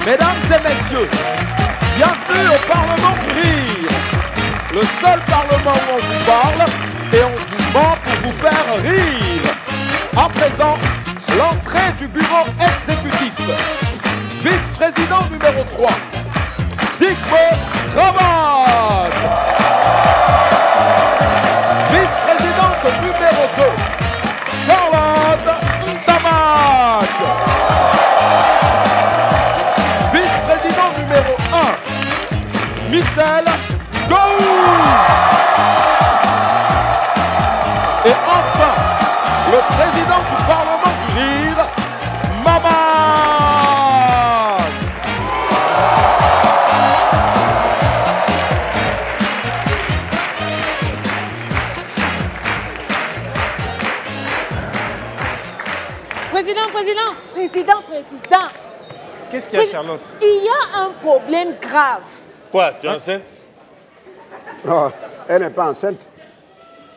Mesdames et messieurs, bienvenue au Parlement du Rire. Le seul Parlement où on vous parle et on vous ment pour vous faire rire. À présent, l'entrée du bureau exécutif. Vice-président numéro 3, Zygbe Travane. Vice-présidente numéro 2, Charlotte Ntamak. Vice-président numéro 1, Michel Gou. Et enfin, le président du Parlement du Rire, Maman. Président. Qu'est-ce qu'il y a, Charlotte? Il y a un problème grave. Quoi, tu es enceinte? Non, elle n'est pas enceinte.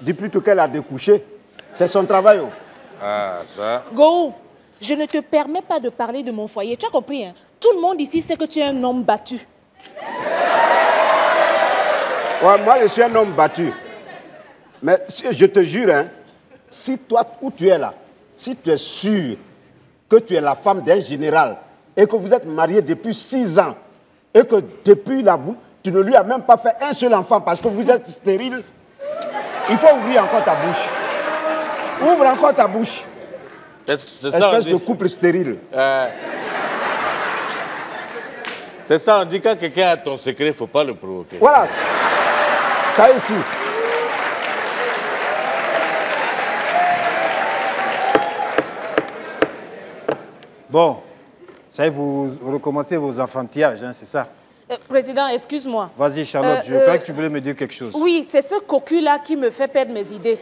Dis plutôt qu'elle a découché. C'est son travail. Oh. Ah, ça. Go, je ne te permets pas de parler de mon foyer. Tu as compris, hein? Tout le monde ici sait que tu es un homme battu. Ouais, moi, je suis un homme battu. Mais je te jure, hein, si toi, où tu es là, si tu es sûr que tu es la femme d'un général et que vous êtes mariés depuis 6 ans et que depuis là, tu ne lui as même pas fait un seul enfant parce que vous êtes stérile, il faut ouvrir encore ta bouche. Ouvre encore ta bouche. Espèce de couple stérile. C'est ça, on dit quand quelqu'un a ton secret, il ne faut pas le provoquer. Voilà. Ça ici. Bon, ça y est, vous recommencez vos enfantillages, hein, c'est ça? Président, excuse-moi. Vas-y, Charlotte, je crois que tu voulais me dire quelque chose. Oui, c'est ce cocu-là qui me fait perdre mes idées.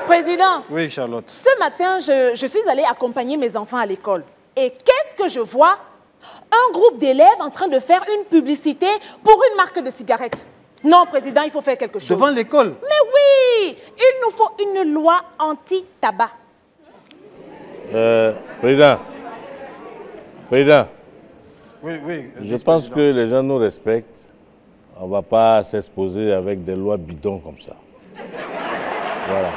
Président. Oui, Charlotte. Ce matin, je suis allée accompagner mes enfants à l'école. Et qu'est-ce que je vois? Un groupe d'élèves en train de faire une publicité pour une marque de cigarettes. Non, Président, il faut faire quelque chose. Devant l'école? Mais oui! Il nous faut une loi anti-tabac. Président. Oui. Je pense que les gens nous respectent. On ne va pas s'exposer avec des lois bidons comme ça. Voilà.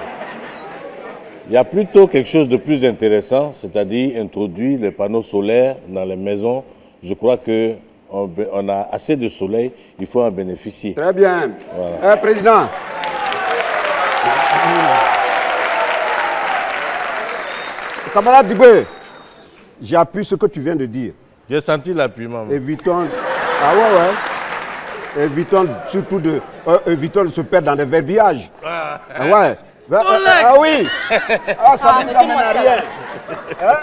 Il y a plutôt quelque chose de plus intéressant, c'est-à-dire introduire les panneaux solaires dans les maisons. Je crois qu'on a assez de soleil, il faut en bénéficier. Très bien. Voilà. Président. Camarade Dubé, j'appuie ce que tu viens de dire. J'ai senti l'appui, maman. Évitons... Ah ouais. Évitons surtout évitons de se perdre dans des verbiages. Ah ouais. Ah oui. Ah, ça ne nous amène à rien. Hein?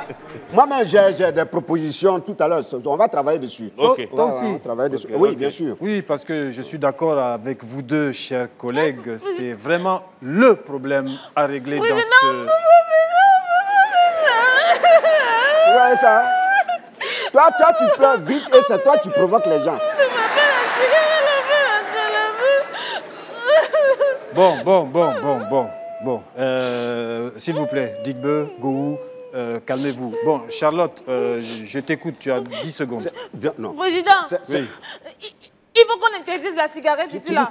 Moi-même, j'ai des propositions tout à l'heure. On va travailler dessus. Ok. Toi aussi. On va travailler dessus. Okay, Oui, okay. bien sûr. Oui, parce que je suis d'accord avec vous deux, chers collègues. C'est vraiment le problème à régler dans ce... Ouais, ça. Toi, tu pleures vite et c'est toi qui provoques les gens. Bon. S'il vous plaît, Digbe, Gou, calmez-vous. Bon, Charlotte, je t'écoute, tu as 10 secondes. Non. Président, Oui. il faut qu'on interdise la cigarette ici, là.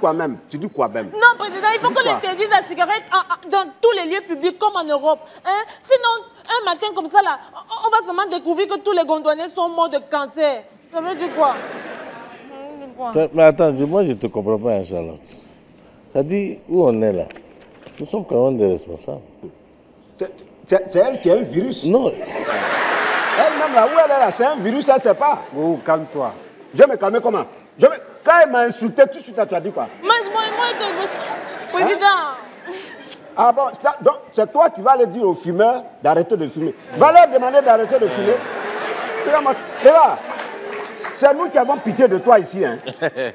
Tu dis quoi même? Non, Président, il faut qu'on interdise la cigarette dans tous les lieux publics, comme en Europe. Hein? Sinon, un matin comme ça, là, on va seulement découvrir que tous les gondoliers sont morts de cancer. Ça veut dire quoi? Mais attends, moi je ne te comprends pas, hein, Charlotte. Ça dit, où on est là? Nous sommes quand même des responsables. C'est elle qui a un virus. Non. Elle-même, là où elle est là, c'est un virus, elle ne sait pas. Gou, calme-toi. Je vais me calmer comment? Quand elle m'a insulté, tout de suite, tu as dit quoi? Moi, Président. Ah bon, donc c'est toi qui vas aller dire aux fumeurs d'arrêter de fumer. Va leur demander d'arrêter de fumer. Regarde, c'est nous qui avons pitié de toi ici. Hein.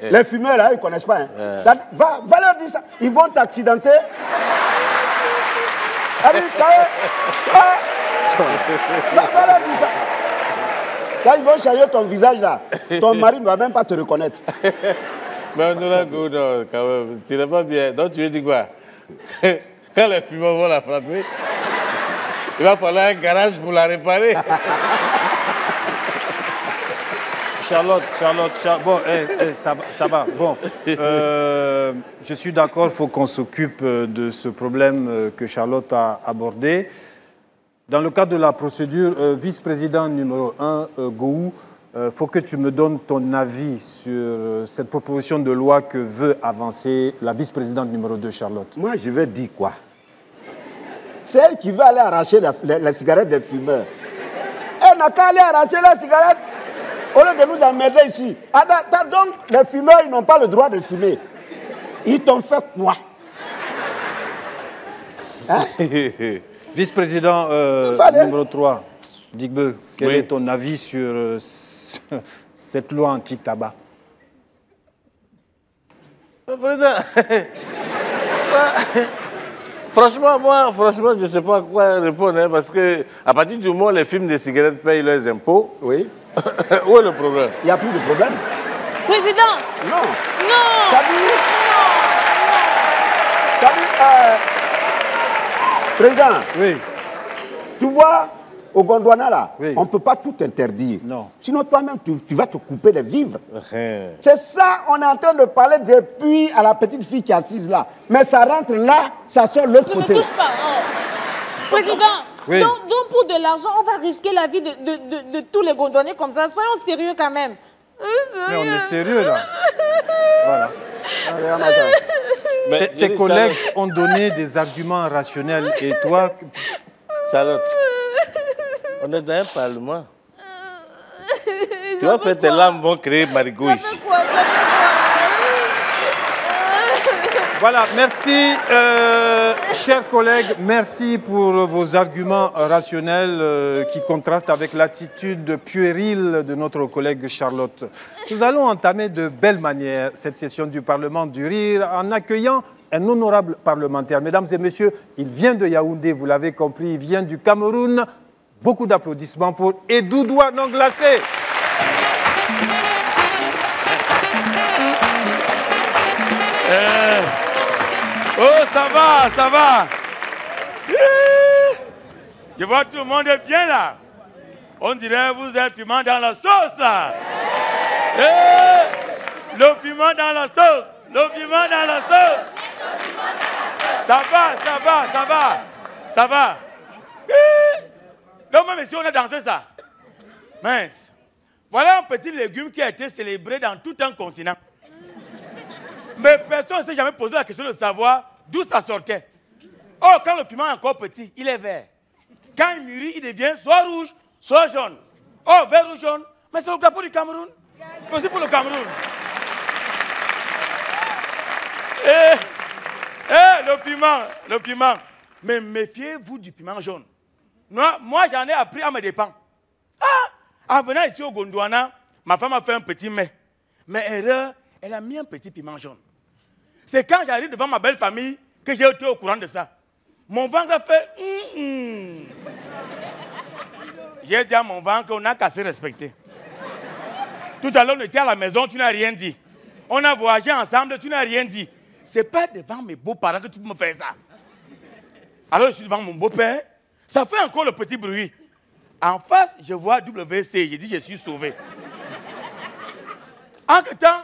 Les fumeurs, là, ils ne connaissent pas. Hein. Va leur dire ça. Ils vont t'accidenter. Allez, va leur dire ça. Quand ils vont changer ton visage, là, ton mari ne va même pas te reconnaître. Mais on aura go, non, quand même. Tu n'es pas bien. Donc tu veux dire quoi? Quand les fumeurs vont la frapper, Il va falloir un garage pour la réparer. Charlotte, bon, ça va. Bon, je suis d'accord, il faut qu'on s'occupe de ce problème que Charlotte a abordé. Dans le cadre de la procédure, vice-président numéro 1, Gou, il faut que tu me donnes ton avis sur cette proposition de loi que veut avancer la vice-présidente numéro 2, Charlotte. Moi, je vais dire quoi? C'est elle qui veut aller arracher la cigarette des fumeurs. Elle n'a qu'à aller arracher la cigarette au lieu de nous emmerder ici. Donc, les fumeurs, ils n'ont pas le droit de fumer. Ils t'ont fait quoi? Hein? Vice-président numéro 3, Digbe, quel est ton avis sur cette loi anti-tabac? Franchement, je ne sais pas quoi répondre, hein, parce que à partir du moment où les firmes de cigarettes payent leurs impôts, oui. Où est le problème? Il n'y a plus de problème. Président! Non. Non! Président, oui. Tu vois, au Gondwana, là, oui. On ne peut pas tout interdire. Non. Sinon, toi-même, tu vas te couper de vivre. C'est ça, on est en train de parler depuis à la petite fille qui est assise là. Mais ça rentre là, ça sort de l'autre côté. Ne me touche pas. Oh. Président, oui. donc pour de l'argent, on va risquer la vie de tous les Gondwanais comme ça. Soyons sérieux quand même. Mais on est sérieux là. Voilà. Mais, tes collègues ont donné des arguments rationnels et toi... Charlotte, on est dans un parlement. Tu vas faire tes larmes vont créer Marigot ici. Voilà, merci, chers collègues, merci pour vos arguments rationnels qui contrastent avec l'attitude puérile de notre collègue Charlotte. Nous allons entamer de belle manière cette session du Parlement du Rire en accueillant un honorable parlementaire. Mesdames et messieurs, il vient de Yaoundé, vous l'avez compris, il vient du Cameroun. Beaucoup d'applaudissements pour Edoudoua Nonglacé. Oh, ça va. Je vois tout le monde est bien là. On dirait que vous êtes piment dans la sauce. Le piment dans la sauce. Le piment dans la sauce. Ça va. Donc, même si on a dansé ça. Mince. Voilà un petit légume qui a été célébré dans tout un continent. Mais personne ne s'est jamais posé la question de savoir d'où ça sortait. Oh, quand le piment est encore petit, il est vert. Quand il mûrit, il devient soit rouge, soit jaune. Oh, vert ou jaune. Mais c'est le drapeau du Cameroun. C'est aussi pour le Cameroun. Le piment. Mais méfiez-vous du piment jaune. Moi, j'en ai appris à mes dépens. En venant ici au Gondwana, ma femme a fait un petit mets. Mais erreur, elle a mis un petit piment jaune. C'est quand j'arrive devant ma belle famille que j'ai été au courant de ça. Mon ventre a fait... J'ai dit à mon ventre qu'on n'a qu'à se respecter. Tout à l'heure, on était à la maison, tu n'as rien dit. On a voyagé ensemble, tu n'as rien dit. C'est pas devant mes beaux-parents que tu peux me faire ça. Alors je suis devant mon beau-père, ça fait encore le petit bruit. En face, je vois WC, j'ai dit je suis sauvé. En que temps,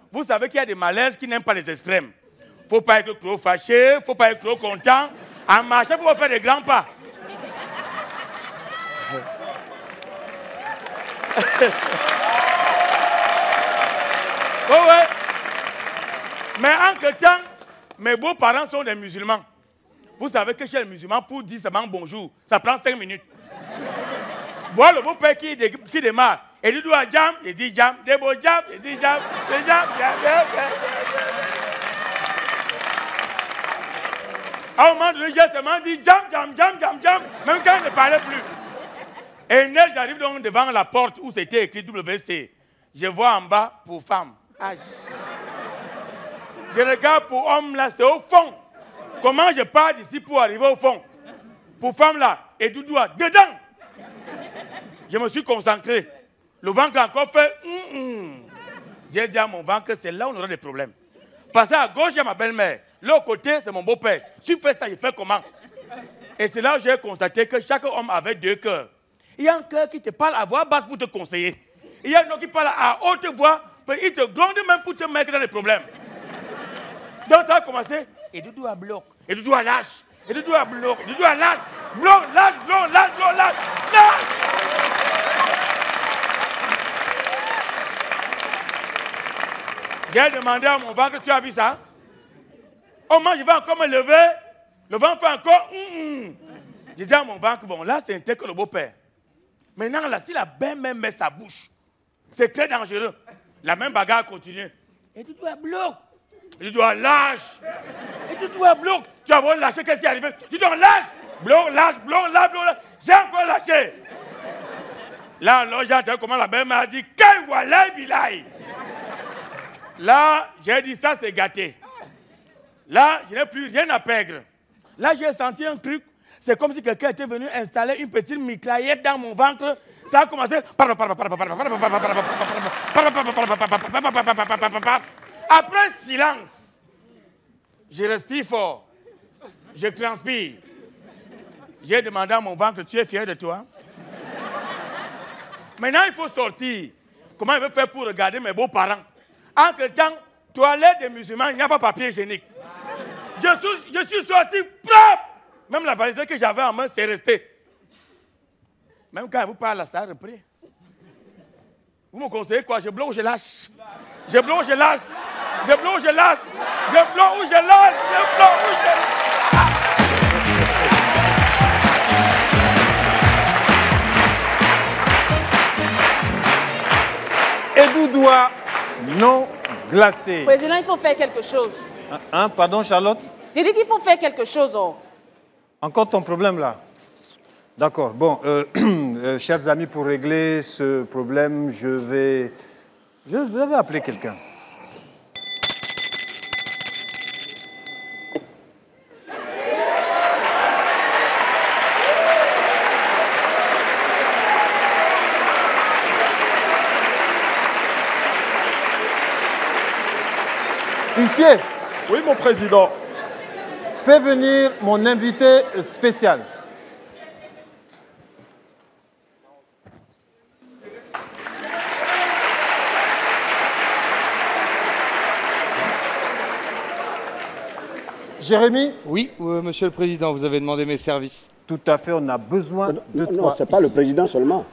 vous savez qu'il y a des malaises qui n'aiment pas les extrêmes. Il ne faut pas être trop fâché, il ne faut pas être trop content. En marchant, il faut faire des grands pas. Ouais. Mais en que temps, mes beaux-parents sont des musulmans. Vous savez que chez les musulmans, pour dire seulement bonjour, ça prend 5 minutes. Voilà le beau-père qui démarre. Et il dit jam, il dit jam, des beaux jam, il dit jam, jam. À un moment donné, j'ai seulement dit jam, même quand il ne parlait plus. Et neige, j'arrive donc devant la porte où c'était écrit WC. Je vois en bas pour femme. Je regarde pour homme là, c'est au fond. Comment je pars d'ici pour arriver au fond? Pour femme là, et Doudoua, dedans. Je me suis concentré. Le ventre a encore fait. J'ai dit à mon ventre que c'est là où on aura des problèmes. Passer à gauche, il y a ma belle-mère. L'autre côté, c'est mon beau-père. Si je fais ça, il fait comment? Et c'est là où j'ai constaté que chaque homme avait deux cœurs. Il y a un cœur qui te parle à voix basse pour te conseiller. Il y a un autre qui parle à haute voix, mais il te gronde même pour te mettre dans les problèmes. Donc ça a commencé, et Doudou à bloc, et Doudou à lâche, et Doudou à bloc, Doudou à lâche, bloc, lâche, bloc, lâche, bloc, lâche, lâche. J'ai demandé à mon ventre, tu as vu ça? Oh, moi, je vais encore me lever, le ventre fait encore. Je dis à mon ventre, bon, là, c'est un tel que le beau-père. Maintenant, là, si la belle-mère met sa bouche, c'est très dangereux. La même bagarre continue. Et tu dois bloc. Tu dois lâche. Et tu dois bloc. Tu vas voir lâcher, qu'est-ce qui est arrivé? Tu dois lâche. Bloc, lâche, bloc, lâche, bloc, lâche. J'ai encore lâché. Là, alors, j'ai entendu comment la belle-mère a dit, Kay walay bilay. Là, j'ai dit, ça, c'est gâté. Là, je n'ai plus rien à perdre. Là, j'ai senti un truc. C'est comme si quelqu'un était venu installer une petite mitraillette dans mon ventre. Ça a commencé. Après, silence. Je respire fort. Je transpire. J'ai demandé à mon ventre, tu es fier de toi? Maintenant, il faut sortir. Comment il veut faire pour regarder mes beaux-parents? Entre-temps, toilette des musulmans, il n'y a pas de papier hygiénique. Je suis sorti propre. Même la valise que j'avais en main, c'est resté. Même quand elle vous parle, ça a repris. Vous me conseillez quoi? Je bloque ou je lâche? Je bloque ou je lâche? Je bloque ou je lâche? Je bloque ou je lâche? Je bloque ou je lâche? Et Doudoua non glacé. Président, il faut faire quelque chose. Hein, pardon, Charlotte? J'ai dit qu'il faut faire quelque chose. Oh. Encore ton problème là? D'accord. Bon, chers amis, pour régler ce problème, je vais appeler quelqu'un. Huissier. Oui, mon président. Fais venir mon invité spécial. Jérémy? Oui, monsieur le président, vous avez demandé mes services. Tout à fait, on a besoin de toi. Non, ce n'est pas le président seulement.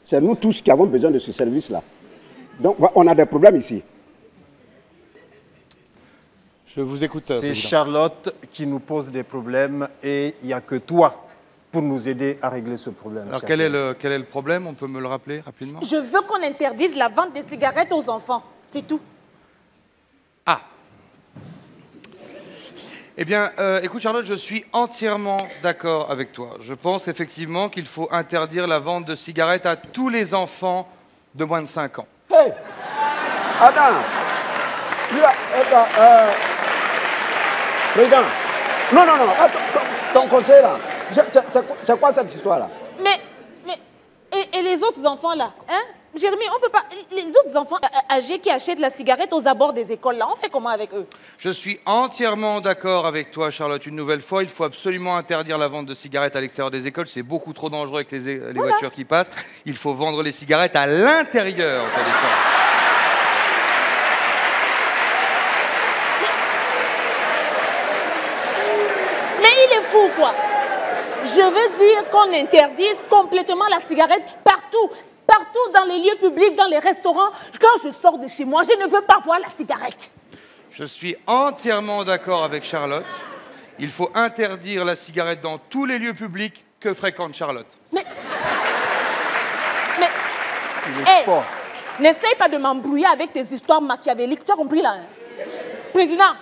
C'est nous tous qui avons besoin de ce service-là. Donc, on a des problèmes ici. Je vous écoute, C'est président. Charlotte qui nous pose des problèmes et il n'y a que toi pour nous aider à régler ce problème. Alors, quel est le problème? On peut me le rappeler rapidement? Je veux qu'on interdise la vente des cigarettes aux enfants. C'est tout. Ah. Eh bien, écoute Charlotte, je suis entièrement d'accord avec toi. Je pense effectivement qu'il faut interdire la vente de cigarettes à tous les enfants de moins de 5 ans. Hey! Attends! Président! Non, attends, ton conseil là, c'est quoi cette histoire-là? Mais et les autres enfants là, hein? Jérémy, on peut pas. Les autres enfants âgés qui achètent la cigarette aux abords des écoles là, on fait comment avec eux? Je suis entièrement d'accord avec toi, Charlotte. Une nouvelle fois, il faut absolument interdire la vente de cigarettes à l'extérieur des écoles. C'est beaucoup trop dangereux avec les voitures qui passent. Il faut vendre les cigarettes à l'intérieur de l'école. Mais il est fou, quoi. Je veux dire qu'on interdise complètement la cigarette partout. Partout dans les lieux publics, dans les restaurants. Quand je sors de chez moi, je ne veux pas voir la cigarette. Je suis entièrement d'accord avec Charlotte. Il faut interdire la cigarette dans tous les lieux publics que fréquente Charlotte. Mais Il est fort. n'essaye pas de m'embrouiller avec tes histoires machiavéliques. Tu as compris là, hein? Président,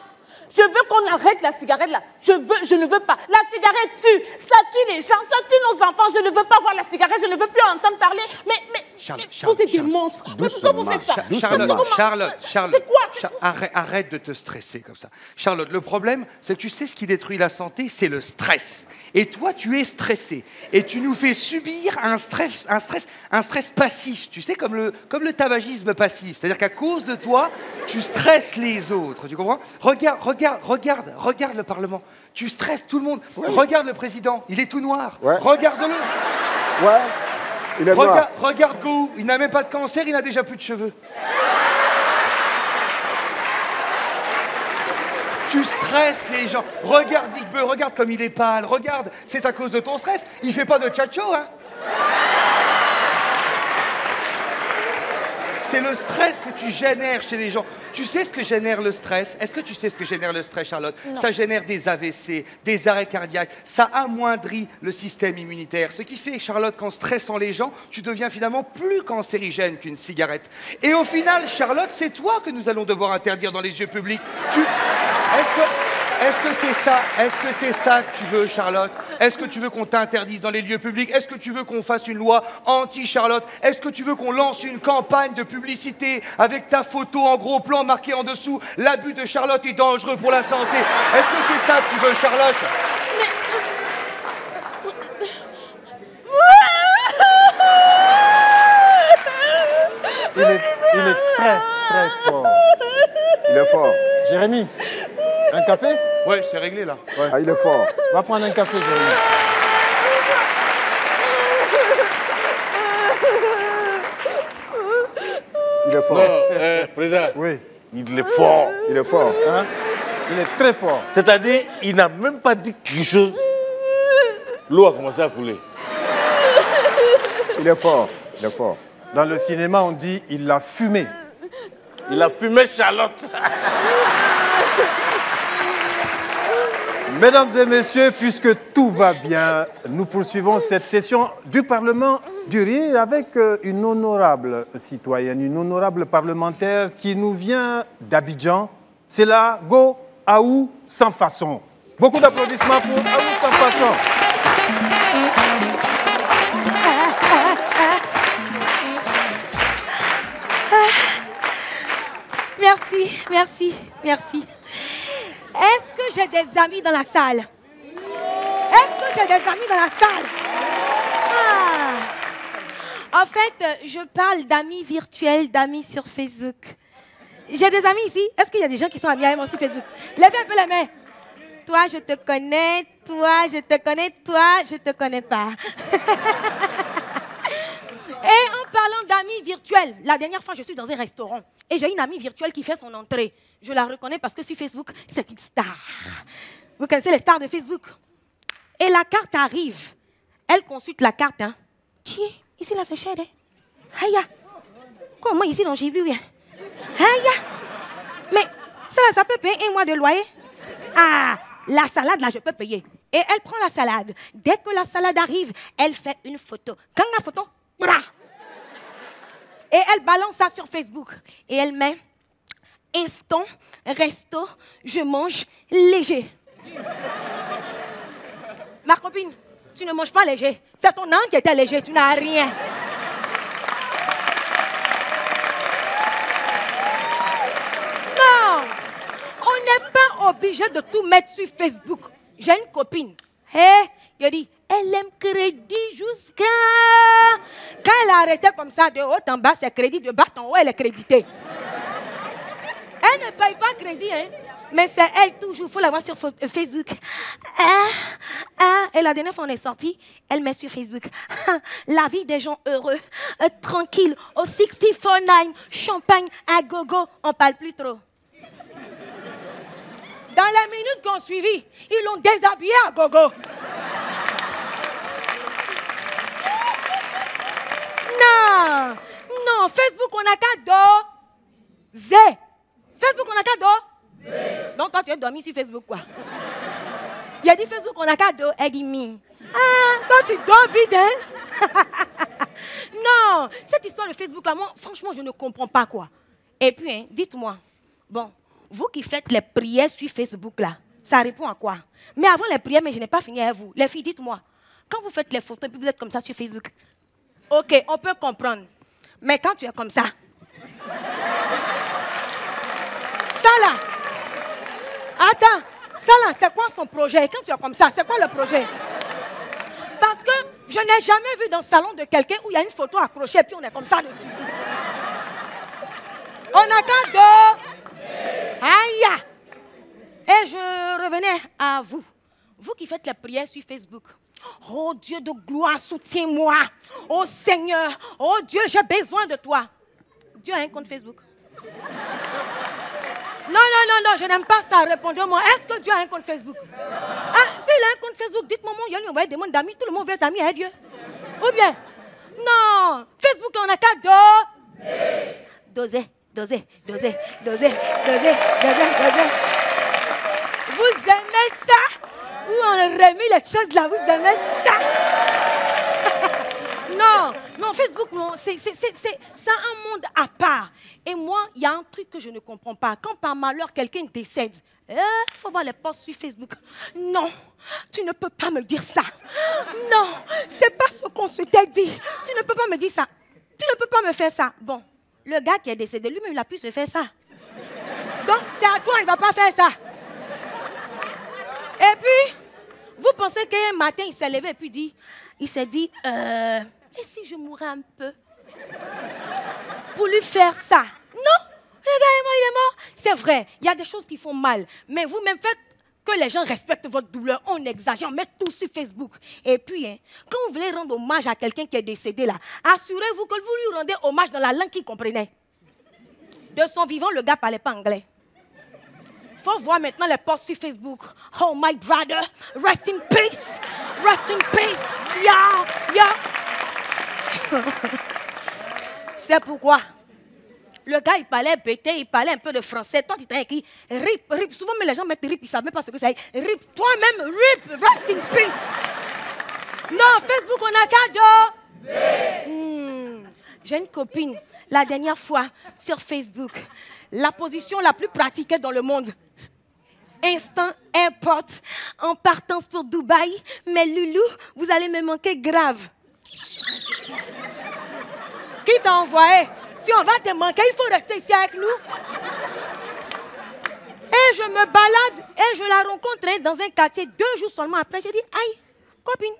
je veux qu'on arrête la cigarette là. Je ne veux pas. La cigarette tue. Ça tue les gens, ça tue nos enfants. Je ne veux pas voir la cigarette. Je ne veux plus entendre parler. Mais vous êtes des monstres. Mais pourquoi vous faites ça? Charlotte, c'est quoi? arrête de te stresser comme ça. Charlotte, le problème, c'est que tu sais ce qui détruit la santé, c'est le stress. Et toi, tu es stressé. Et tu nous fais subir un stress passif. Tu sais, comme le tabagisme passif. C'est-à-dire qu'à cause de toi, tu stresses les autres. Tu comprends? Regarde le Parlement. Tu stresses tout le monde. Oui. Regarde le président, il est tout noir. Ouais. Regarde-le. Ouais, il est noir. Regarde Go, il n'a même pas de cancer, il n'a déjà plus de cheveux. Tu stresses les gens. Regarde Dick Beu, regarde comme il est pâle. Regarde, c'est à cause de ton stress. Il fait pas de tchatcho, hein. C'est le stress que tu génères chez les gens. Tu sais ce que génère le stress? Est-ce que tu sais ce que génère le stress, Charlotte? Non. Ça génère des AVC, des arrêts cardiaques. Ça amoindrit le système immunitaire. Ce qui fait, Charlotte, qu'en stressant les gens, tu deviens finalement plus cancérigène qu'une cigarette. Et au final, Charlotte, c'est toi que nous allons devoir interdire dans les lieux publics. Est-ce que c'est ça? Est-ce que c'est ça que tu veux, Charlotte? Est-ce que tu veux qu'on t'interdise dans les lieux publics? Est-ce que tu veux qu'on fasse une loi anti-Charlotte? Est-ce que tu veux qu'on lance une campagne de publicité avec ta photo en gros plan marqué en dessous « L'abus de Charlotte est dangereux pour la santé ». Est-ce que c'est ça que tu veux, Charlotte? Il est très, très fort. Il est fort. Jérémy, un café? Ouais, c'est réglé là. Ouais. Ah, il est fort. Va prendre un café, Jérémy. Il est fort. Non, président, Oui. il est fort. Il est fort. Hein? Il est très fort. C'est-à-dire, il n'a même pas dit quelque chose. L'eau a commencé à couler. Il est fort. Il est fort. Dans le cinéma, on dit il l'a fumé. Il a fumé Charlotte. Mesdames et messieurs, puisque tout va bien, nous poursuivons cette session du Parlement du Rire avec une honorable citoyenne, une honorable parlementaire qui nous vient d'Abidjan. C'est la Go Aou Sans Façon. Beaucoup d'applaudissements pour Aou Sans Façon. Merci, merci, merci. Est-ce que j'ai des amis dans la salle? Est-ce que j'ai des amis dans la salle? En fait, je parle d'amis virtuels, d'amis sur Facebook. J'ai des amis ici. Est-ce qu'il y a des gens qui sont amis avec moi sur Facebook? Levez un peu la main. Toi, je te connais. Toi, je te connais. Toi, je te connais pas. Et en parlant d'amis virtuels, la dernière fois, je suis dans un restaurant et j'ai une amie virtuelle qui fait son entrée. Je la reconnais parce que sur Facebook, c'est une star. Vous connaissez les stars de Facebook? Et la carte arrive. Elle consulte la carte. Hein. Tiens, ici, là, c'est cher. Hein? Aïe. Comment ici, non, j'ai vu. Hein? Aïe. Mais ça, là, ça peut payer un mois de loyer? Ah, la salade, là, je peux payer. Et elle prend la salade. Dès que la salade arrive, elle fait une photo. Quand la photo... Et elle balance ça sur Facebook. Et elle met instant, resto, je mange léger. Ma copine, tu ne manges pas léger. C'est ton âne qui était léger, tu n'as rien. Non, on n'est pas obligé de tout mettre sur Facebook. J'ai une copine. Il a dit, elle aime crédit jusqu'à... Quand elle a arrêté comme ça, de haut en bas, c'est crédit, de bas en haut, elle est créditée. Elle ne paye pas crédit, hein. Mais c'est elle toujours, il faut la voir sur Facebook. Et la dernière fois on est sorti, elle met sur Facebook. La vie des gens heureux, tranquille, au 64-9, champagne à gogo, on parle plus trop. Dans les minutes qui ont suivi, ils l'ont déshabillé à gogo. Non, non, Facebook, on a qu'à doser. Facebook, on a qu'à doser. Donc, toi, tu es dormi sur Facebook, quoi. Il a dit Facebook, on a qu'à doser. Elle dit, toi, tu dors vite, hein? Non, cette histoire de Facebook, là, moi, franchement, je ne comprends pas, quoi. Et puis, hein, dites-moi, bon, vous qui faites les prières sur Facebook, là, ça répond à quoi? Mais avant les prières, mais je n'ai pas fini avec vous. Les filles, dites-moi, quand vous faites les photos et puis vous êtes comme ça sur Facebook, ok, on peut comprendre. Mais quand tu es comme ça, ça là, attends, ça là, c'est quoi son projet? Quand tu es comme ça, c'est quoi le projet? Parce que je n'ai jamais vu dans le salon de quelqu'un où il y a une photo accrochée et puis on est comme ça dessus. On a qu'à deux. Aïe! Et je revenais revenez à vous. Vous qui faites les prières sur Facebook. Oh Dieu de gloire, soutiens-moi. Oh Seigneur, oh Dieu, j'ai besoin de toi. Dieu a un compte Facebook. Non, je n'aime pas ça. Répondez-moi. Est-ce que Dieu a un compte Facebook? Ah, s'il a un compte Facebook, dites-moi, il y a lui envoyer des mondes d'amis. Tout le monde veut être ami avec Dieu. Ou bien, non, Facebook, on n'a qu'à doser. Vous aimez ça? Ou on remet les choses là, vous aimez ça? Non, Facebook, non, c'est un monde à part. Et moi, il y a un truc que je ne comprends pas. Quand par malheur, quelqu'un décède, il faut voir les posts sur Facebook. Non, tu ne peux pas me dire ça. Non, c'est pas ce qu'on se t'est dit. Tu ne peux pas me dire ça. Tu ne peux pas me faire ça. Bon, le gars qui est décédé, lui-même, il a pu se faire ça. Donc, c'est à toi, il ne va pas faire ça. Et puis, vous pensez qu'un matin, il s'est levé et puis il s'est dit, et si je mourais un peu pour lui faire ça? Non, le gars est mort, il est mort. C'est vrai, il y a des choses qui font mal. Mais vous-même faites que les gens respectent votre douleur. On exagère, on met tout sur Facebook. Et puis, quand vous voulez rendre hommage à quelqu'un qui est décédé là, assurez-vous que vous lui rendez hommage dans la langue qu'il comprenait. De son vivant, le gars ne parlait pas anglais. Il faut voir maintenant les posts sur Facebook. Oh my brother, rest in peace. Rest in peace. Yeah. C'est pourquoi le gars, il parlait bêté, il parlait un peu de français. Toi, tu t'as écrit RIP. Souvent, mais les gens mettent RIP, ils ne savent même pas ce que c'est. RIP. Toi-même, RIP. Rest in peace. Non, Facebook, on a qu'à J'ai une copine, la dernière fois, sur Facebook. La position la plus pratiquée dans le monde. Instant airport, en partance pour Dubaï. Mais Loulou, vous allez me manquer grave. Qui t'a envoyé? Si on va te manquer, il faut rester ici avec nous. Et je me balade et je la rencontre dans un quartier 2 jours seulement après. J'ai dit, aïe, copine,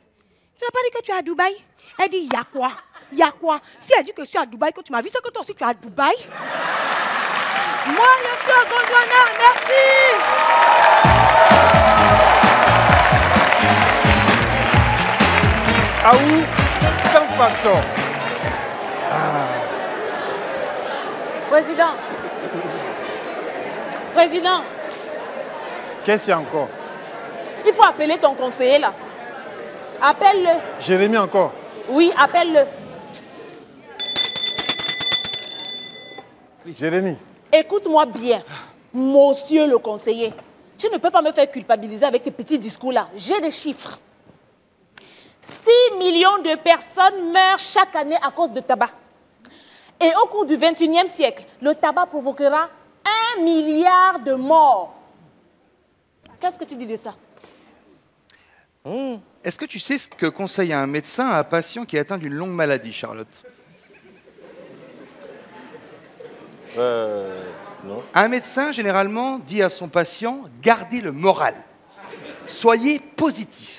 tu n'as pas dit que tu es à Dubaï? Elle dit, il y a quoi? Il y a quoi? Si elle dit que je suis à Dubaï, que tu m'as vu, c'est que toi aussi tu es à Dubaï. Moi, je suis au Gondwana, merci. Aou, sans façon. Président. Qu'est-ce qu'il y a encore? Il faut appeler ton conseiller là. Appelle-le. Jérémy encore? Oui, appelle-le. Jérémy. Écoute-moi bien, monsieur le conseiller. Tu ne peux pas me faire culpabiliser avec tes petits discours là. J'ai des chiffres. 6 millions de personnes meurent chaque année à cause de tabac. Et au cours du 21e siècle, le tabac provoquera 1 milliard de morts. Qu'est-ce que tu dis de ça? Est-ce que tu sais ce que conseille un médecin à un patient qui est atteint d'une longue maladie, Charlotte? Non. Un médecin, généralement, dit à son patient, gardez le moral. Soyez positif.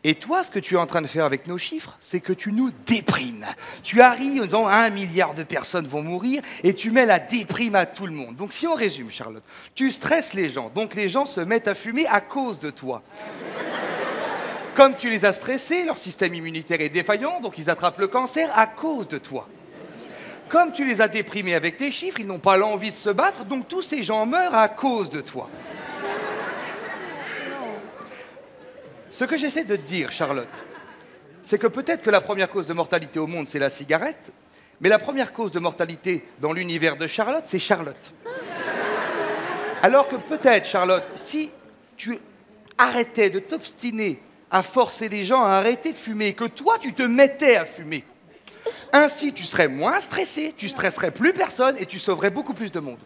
Et toi, ce que tu es en train de faire avec nos chiffres, c'est que tu nous déprimes. Tu arrives en disant 1 milliard de personnes vont mourir et tu mets la déprime à tout le monde. Donc si on résume, Charlotte, tu stresses les gens, donc les gens se mettent à fumer à cause de toi. Comme tu les as stressés, leur système immunitaire est défaillant, donc ils attrapent le cancer à cause de toi. Comme tu les as déprimés avec tes chiffres, ils n'ont pas l'envie de se battre, donc tous ces gens meurent à cause de toi. Ce que j'essaie de te dire, Charlotte, c'est que peut-être que la première cause de mortalité au monde, c'est la cigarette, mais la première cause de mortalité dans l'univers de Charlotte, c'est Charlotte. Alors que peut-être, Charlotte, si tu arrêtais de t'obstiner à forcer les gens à arrêter de fumer, et que toi, tu te mettais à fumer, ainsi, tu serais moins stressé, tu stresserais plus personne et tu sauverais beaucoup plus de monde.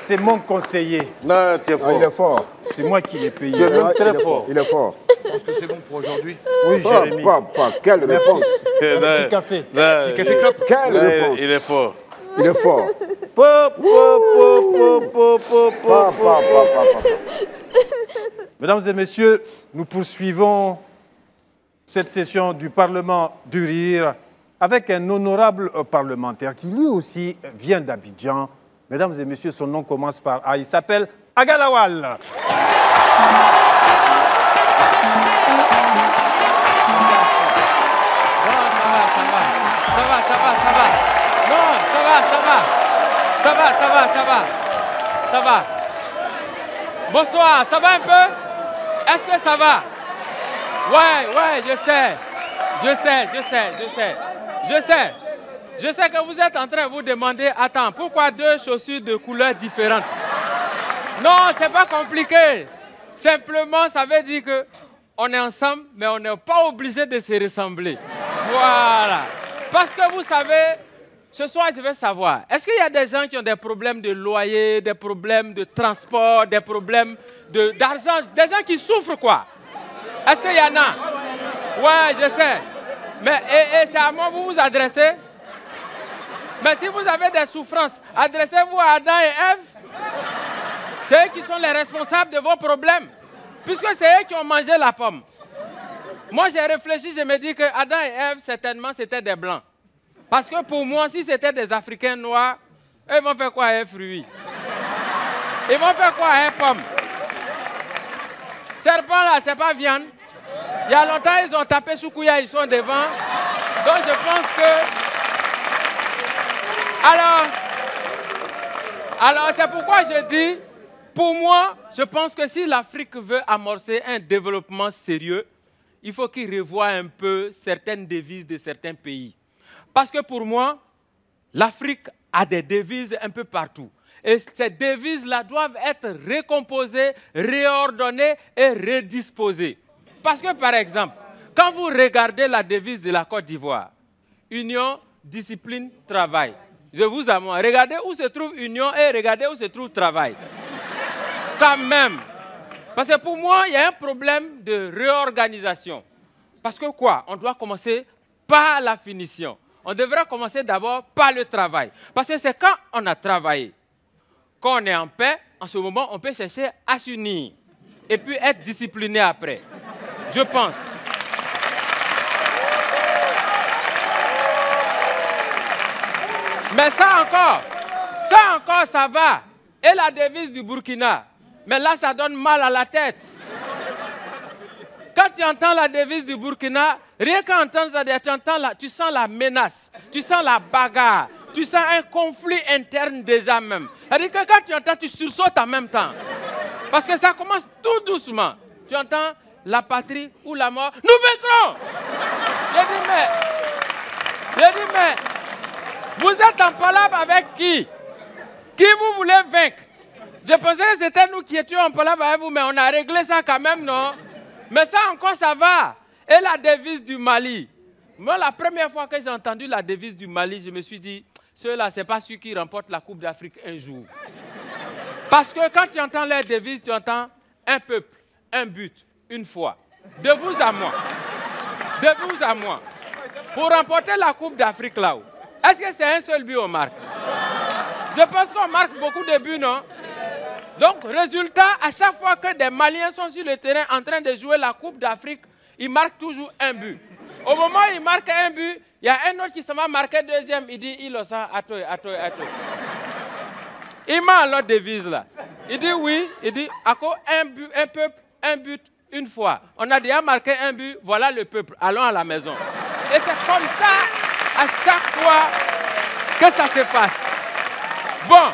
C'est mon conseiller. Non, tu es fort. Il est fort. C'est moi qui l'ai payé. Tu es même très fort. Il est fort. Je pense que c'est bon pour aujourd'hui. Oui, Jérémy. Quelle réponse. Un petit café. Petit café clope. Quelle réponse. Il est fort. Il est fort. Mesdames et messieurs, nous poursuivons cette session du Parlement du Rire avec un honorable parlementaire qui lui aussi vient d'Abidjan. Mesdames et messieurs, son nom commence par A. Il s'appelle Agalawal. Ça va. Bonsoir, ça va un peu? Est-ce que ça va? Ouais, je sais. Je sais que vous êtes en train de vous demander, attends, pourquoi deux chaussures de couleurs différentes? Non, c'est pas compliqué. Simplement, ça veut dire que on est ensemble, mais on n'est pas obligé de se ressembler. Voilà. Parce que vous savez, ce soir, je veux savoir, est-ce qu'il y a des gens qui ont des problèmes de loyer, des problèmes de transport, des problèmes d'argent, des gens qui souffrent, quoi? Est-ce qu'il y en a? Ouais, je sais. Mais c'est à moi que vous vous adressez? Mais si vous avez des souffrances, adressez-vous à Adam et Ève. C'est eux qui sont les responsables de vos problèmes. Puisque c'est eux qui ont mangé la pomme. Moi, j'ai réfléchi, je me dis que Adam et Ève, certainement, c'était des Blancs. Parce que pour moi, si c'était des Africains noirs, ils vont faire quoi à un fruit? Ils vont faire quoi à un pomme? Serpent, là, c'est pas viande. Il y a longtemps, ils ont tapé Choukouya, ils sont devant. Donc, je pense que... Alors, c'est pourquoi je dis, pour moi, je pense que si l'Afrique veut amorcer un développement sérieux, il faut qu'il revoie un peu certaines devises de certains pays. Parce que pour moi, l'Afrique a des devises un peu partout. Et ces devises-là doivent être récomposées, réordonnées et redisposées. Parce que, par exemple, quand vous regardez la devise de la Côte d'Ivoire, union, discipline, travail. Je vous avoue, regardez où se trouve union et regardez où se trouve travail. Quand même. Parce que pour moi, il y a un problème de réorganisation. Parce que quoi? On doit commencer par la finition. On devrait commencer d'abord par le travail. Parce que c'est quand on a travaillé, quand on est en paix, en ce moment, on peut chercher à s'unir. Et puis être discipliné après. Je pense. Mais ça encore, ça va. Et la devise du Burkina. Mais là, ça donne mal à la tête. Quand tu entends la devise du Burkina, rien qu'à entendre ça, tu sens la menace, tu sens la bagarre, tu sens un conflit interne déjà même. C'est-à-dire que quand tu entends, tu sursautes en même temps. Parce que ça commence tout doucement. Tu entends la patrie ou la mort. Nous vaincrons! J'ai dit, mais, vous êtes en palabre avec qui? Qui vous voulez vaincre? Je pensais que c'était nous qui étions en palabre avec vous, mais on a réglé ça quand même, non? Mais ça encore, ça va. Et la devise du Mali. Moi, la première fois que j'ai entendu la devise du Mali, je me suis dit, ceux-là, ce n'est pas ceux qui remportent la Coupe d'Afrique un jour. Parce que quand tu entends leur devise, tu entends un peuple, un but, une foi. De vous à moi. De vous à moi. Pour remporter la Coupe d'Afrique là-haut, est-ce que c'est un seul but qu'on marque? Je pense qu'on marque beaucoup de buts, non? Donc, résultat, à chaque fois que des Maliens sont sur le terrain en train de jouer la Coupe d'Afrique, ils marquent toujours un but. Au moment où ils marquent un but, il y a un autre qui se va marquer deuxième. Il dit, il osa, attends. Il m'a l'autre devise là. Il dit oui, il dit, à quoi un but, un peuple, un but, une fois. On a déjà marqué un but, voilà le peuple, allons à la maison. Et c'est comme ça, à chaque fois, que ça se passe. Bon,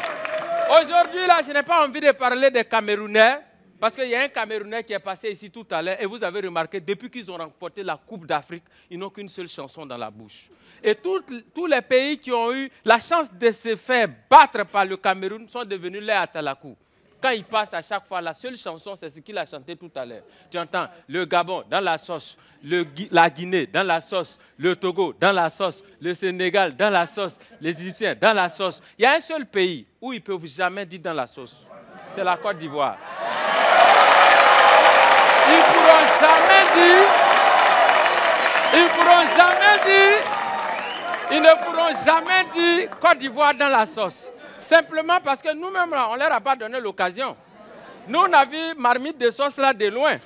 aujourd'hui, là, je n'ai pas envie de parler des Camerounais, parce qu'il y a un Camerounais qui est passé ici tout à l'heure, et vous avez remarqué, depuis qu'ils ont remporté la Coupe d'Afrique, ils n'ont qu'une seule chanson dans la bouche. Et tous les pays qui ont eu la chance de se faire battre par le Cameroun sont devenus les Atalakou. Quand il passe à chaque fois, la seule chanson, c'est ce qu'il a chanté tout à l'heure. Tu entends le Gabon dans la sauce, la Guinée dans la sauce, le Togo dans la sauce, le Sénégal dans la sauce, les Égyptiens dans la sauce. Il y a un seul pays où ils ne peuvent jamais dire dans la sauce. C'est la Côte d'Ivoire. Ils ne pourront jamais dire Côte d'Ivoire dans la sauce. Simplement parce que nous-mêmes, on ne leur a pas donné l'occasion. Nous, on a vu marmite de sauce là de loin.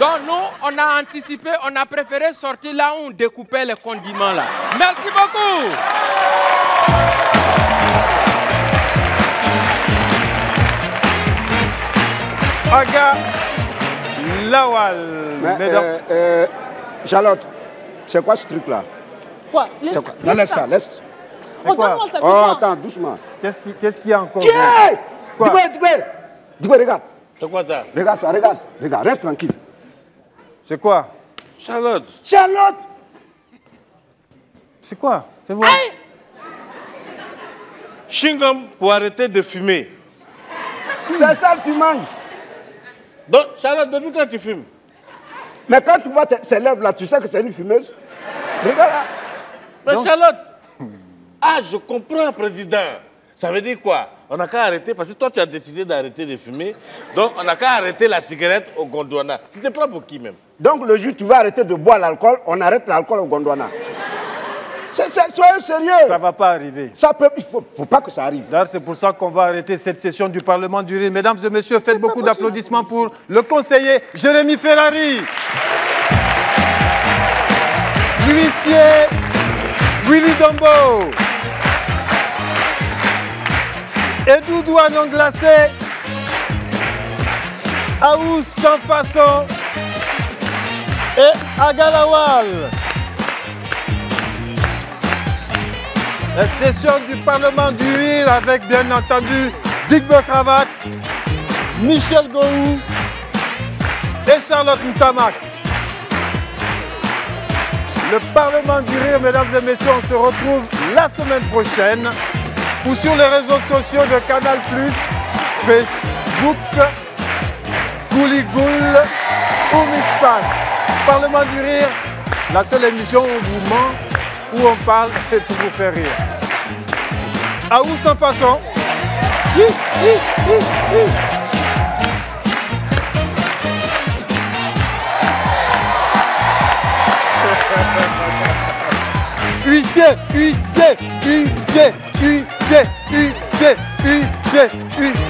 Donc nous, on a anticipé, on a préféré sortir là où on découpait les condiments là. Merci beaucoup. Aga Lawal, mesdames. Charlotte, c'est quoi ce truc-là? Quoi? Laisse quoi? Non, laisse ça, laisse. Oh, donne-moi ça, c'est Oh, quoi? attends, doucement. Qu'est-ce qu'il y a encore? Quoi? Dis-moi, regarde. C'est quoi ça? Regarde ça, regarde, reste tranquille. C'est quoi? Charlotte. Charlotte! C'est quoi? Fais voir. Chewing-gum pour arrêter de fumer. C'est ça que tu manges. Donc, Charlotte, depuis quand tu fumes? Mais quand tu vois ces lèvres là, tu sais que c'est une fumeuse. Regarde là. Mais Donc, Charlotte, je comprends, président. Ça veut dire quoi? On n'a qu'à arrêter, parce que toi, tu as décidé d'arrêter de fumer. Donc, on n'a qu'à arrêter la cigarette au Gondwana. Tu te prends pour qui même? Donc, le jour où tu vas arrêter de boire l'alcool, on arrête l'alcool au Gondwana. Soyez sérieux. Ça ne va pas arriver. Il ne faut pas que ça arrive. D'ailleurs, c'est pour ça qu'on va arrêter cette session du Parlement du Rire. Mesdames et messieurs, faites beaucoup d'applaudissements pour le conseiller Jérémy Ferrari. L'huissier Willy Dombo. Et Doudou Anon Glacé. Aous Sans Façon. Et Agalawal. La session du Parlement du Rire avec, bien entendu, Digbo Cravate, Michel Gohou et Charlotte Ntamak. Le Parlement du Rire, mesdames et messieurs, on se retrouve la semaine prochaine ou sur les réseaux sociaux de Canal+, Facebook, Gouligoul ou Mispass. Parlement du Rire, la seule émission où on vous ment, où on parle et pour vous faire rire. À où sans façon? Huissier, huissier, huissier, huissier, huissier, huissier, huissier.